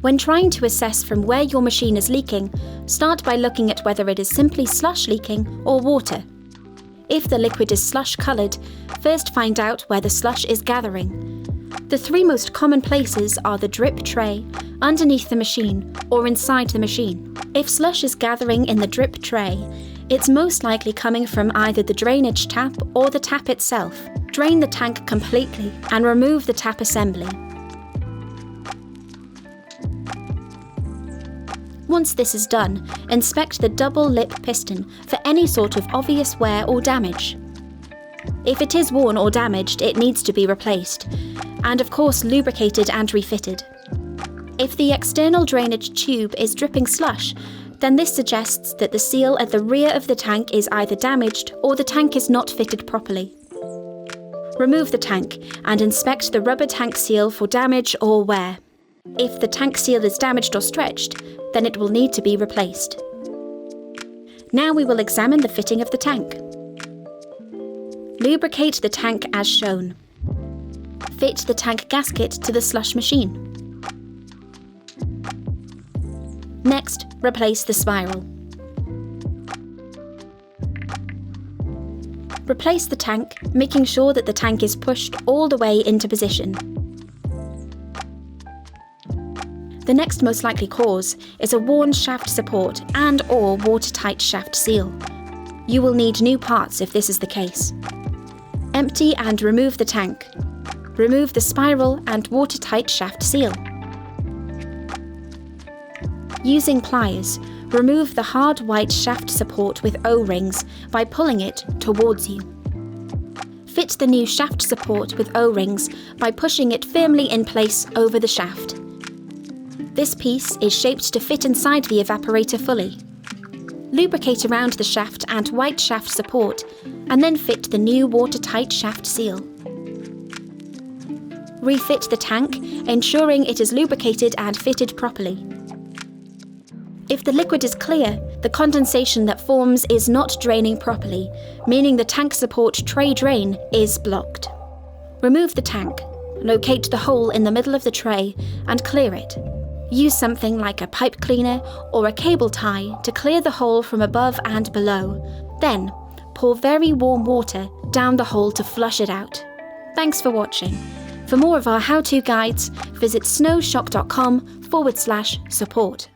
When trying to assess from where your machine is leaking, start by looking at whether it is simply slush leaking or water. If the liquid is slush coloured, first find out where the slush is gathering. The three most common places are the drip tray, underneath the machine, or inside the machine. If slush is gathering in the drip tray, it's most likely coming from either the drainage tap or the tap itself. Drain the tank completely and remove the tap assembly. Once this is done, inspect the double lip piston for any sort of obvious wear or damage. If it is worn or damaged, it needs to be replaced, and of course lubricated and refitted. If the external drainage tube is dripping slush, then this suggests that the seal at the rear of the tank is either damaged or the tank is not fitted properly. Remove the tank and inspect the rubber tank seal for damage or wear. If the tank seal is damaged or stretched, then it will need to be replaced. Now we will examine the fitting of the tank. Lubricate the tank as shown. Fit the tank gasket to the slush machine. Next, replace the spiral. Replace the tank, making sure that the tank is pushed all the way into position. The next most likely cause is a worn shaft support and/or watertight shaft seal. You will need new parts if this is the case. Empty and remove the tank. Remove the spiral and watertight shaft seal. Using pliers, remove the hard white shaft support with O-rings by pulling it towards you. Fit the new shaft support with O-rings by pushing it firmly in place over the shaft. This piece is shaped to fit inside the evaporator fully. Lubricate around the shaft and white shaft support, and then fit the new watertight shaft seal. Refit the tank, ensuring it is lubricated and fitted properly. If the liquid is clear, the condensation that forms is not draining properly, meaning the tank support tray drain is blocked. Remove the tank, locate the hole in the middle of the tray, and clear it. Use something like a pipe cleaner or a cable tie to clear the hole from above and below. Then, pour very warm water down the hole to flush it out. Thanks for watching. For more of our how-to guides, visit snowshock.com/support.